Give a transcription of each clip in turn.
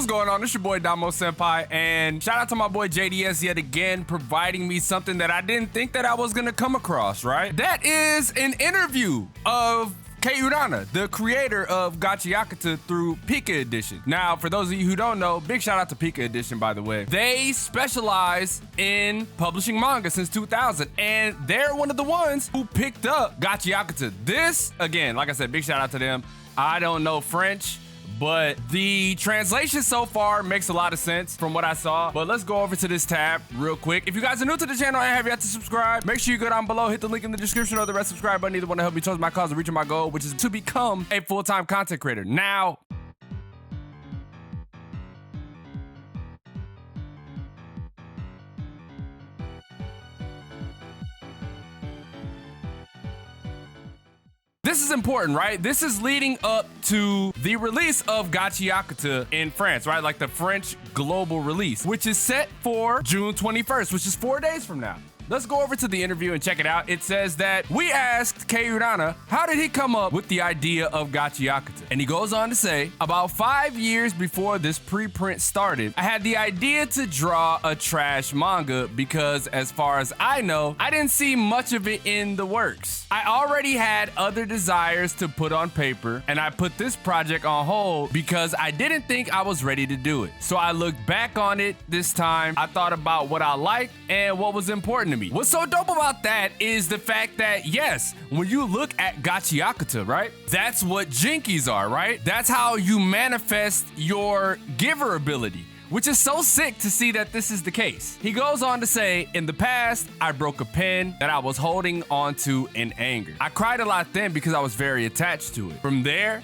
What's going on? It's your boy xDomoSenpaix, and shout out to my boy JDS yet again, providing me something that I didn't think that I was gonna come across, right? That is an interview of Kei Urana, the creator of Gachiakuta through PikaEdition. Now, for those of you who don't know, big shout out to PikaEdition, by the way. They specialize in publishing manga since 2000, and they're one of the ones who picked up Gachiakuta. This, again, like I said, big shout out to them. I don't know French, but the translation so far makes a lot of sense from what I saw. But let's go over to this tab real quick. If you guys are new to the channel and have yet to subscribe, make sure you go down below, hit the link in the description or the red subscribe button. Either one to help me towards my cause of reaching my goal, which is to become a full-time content creator. Now, this is important, right? This is leading up to the release of Gachiakuta in France, right? Like the French global release, which is set for June 21st, which is 4 days from now. Let's go over to the interview and check it out. It says that we asked Kei Urana, how did he come up with the idea of Gachiakuta? And he goes on to say, about 5 years before this preprint started, I had the idea to draw a trash manga because as far as I know, I didn't see much of it in the works. I already had other desires to put on paper, and I put this project on hold because I didn't think I was ready to do it. So I looked back on it this time. I thought about what I liked and what was important to me. What's so dope about that is the fact that, yes, when you look at Gachiakuta, right, that's what Jinkies are, right? That's how you manifest your giver ability, which is so sick to see that this is the case. He goes on to say, in the past, I broke a pen that I was holding onto in anger. I cried a lot then because I was very attached to it. From there,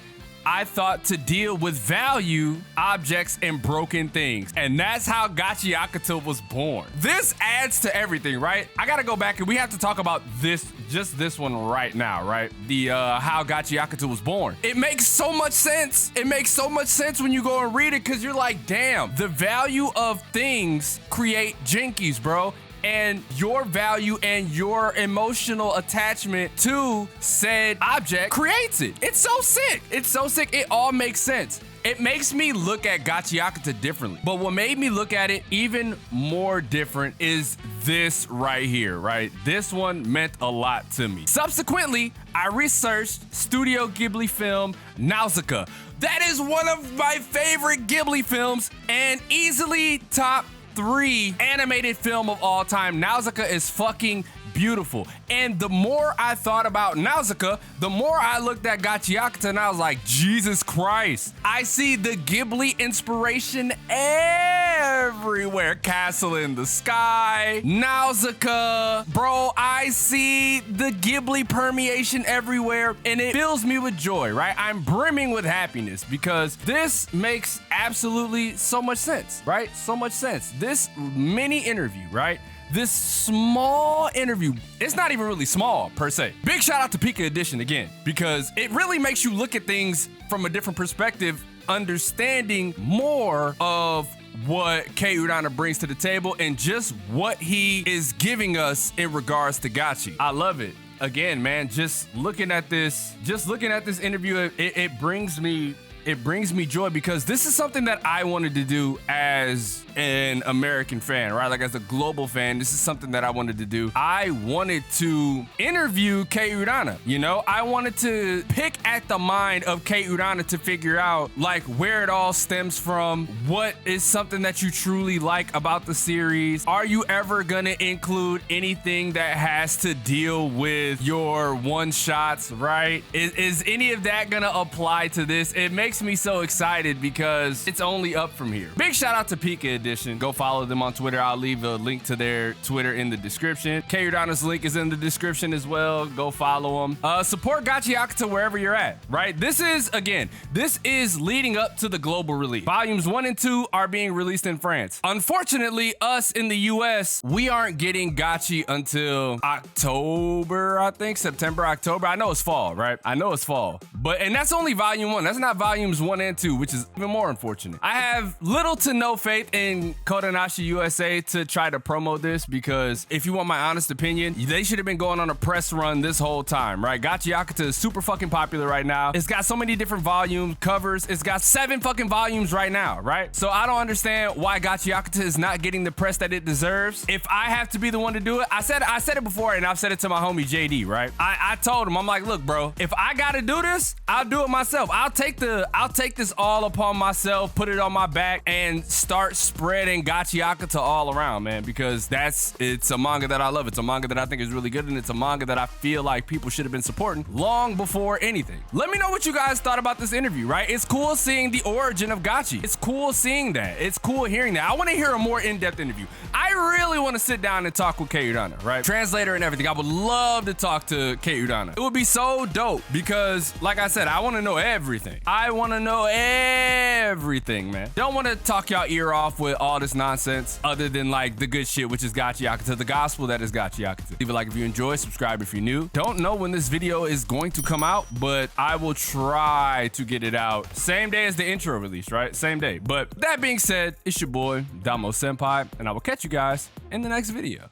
I thought to deal with value, objects, and broken things. And that's how Gachiakuta was born. This adds to everything, right? I gotta go back and we have to talk about this, just this one right now, right? The how Gachiakuta was born. It makes so much sense. It makes so much sense when you go and read it because you're like, damn, the value of things create Jinkies, bro. And your value and your emotional attachment to said object creates it. It's so sick. It's so sick. It all makes sense. It makes me look at Gachiakuta differently. But what made me look at it even more different is this right here, right? This one meant a lot to me. Subsequently, I researched Studio Ghibli film Nausicaa. That is one of my favorite Ghibli films and easily top 3 animated film of all time. Nausicaa is fucking beautiful. And the more I thought about Nausicaa, the more I looked at Gachiakuta and I was like, Jesus Christ. I see the Ghibli inspiration everywhere. Castle in the Sky, Nausicaa. Bro, I see the Ghibli permeation everywhere and it fills me with joy, right? I'm brimming with happiness because this makes absolutely so much sense, right? So much sense. This mini interview, right? This small interview, it's not even really small per se. Big shout out to PikaEdition again, because it really makes you look at things from a different perspective, understanding more of what Kei Urana brings to the table and just what he is giving us in regards to Gachi. I love it. Again, man, just looking at this interview, it brings me joy because this is something that I wanted to do as an American fan, right? Like as a global fan, this is something that I wanted to do. I wanted to interview Kei Urana, you know? I wanted to pick at the mind of Kei Urana to figure out like where it all stems from, what is something that you truly like about the series. Are you ever gonna include anything that has to deal with your one-shots, right? Is any of that gonna apply to this? It makes me so excited because it's only up from here. Big shout out to PikaEdition. Go follow them on Twitter. I'll leave a link to their Twitter in the description. Kei Urana's link is in the description as well. Go follow them. Support Gachiakuta wherever you're at, right? This is leading up to the global release. Volumes 1 and 2 are being released in France. Unfortunately, us in the US, we aren't getting Gachi until October, I think. September, October. I know it's fall, right? I know it's fall. And that's only volume 1. That's not volume volumes 1 and 2, which is even more unfortunate. I have little to no faith in Kodansha USA to try to promote this, because if you want my honest opinion, they should have been going on a press run this whole time, right? Gachiakuta is super fucking popular right now. It's got so many different volumes, covers. It's got 7 fucking volumes right now, right? So I don't understand why Gachiakuta is not getting the press that it deserves. If I have to be the one to do it, I said it before, and I've said it to my homie JD, right? I told him, I'm like, look, bro, if I gotta do this, I'll do it myself. I'll take this all upon myself, put it on my back, and start spreading Gachiakuta all around, man, because it's a manga that I love. It's a manga that I think is really good, and it's a manga that I feel like people should have been supporting long before anything. Let me know what you guys thought about this interview, right? It's cool seeing the origin of Gachi. It's cool seeing that. It's cool hearing that. I want to hear a more in-depth interview. I really want to sit down and talk with Kei Urana, right? Translator and everything. I would love to talk to Kei Urana. It would be so dope because, like I said, I want to know everything. I want to know everything, man. Don't want to talk y'all ear off with all this nonsense other than like the good shit, which is Gachiakuta, the gospel that is Gachiakuta. Leave a like if you enjoy, subscribe if you're new. Don't know when this video is going to come out, but I will try to get it out same day as the intro release, right? Same day. But that being said, it's your boy, xDomoSenpaix, and I will catch you guys in the next video.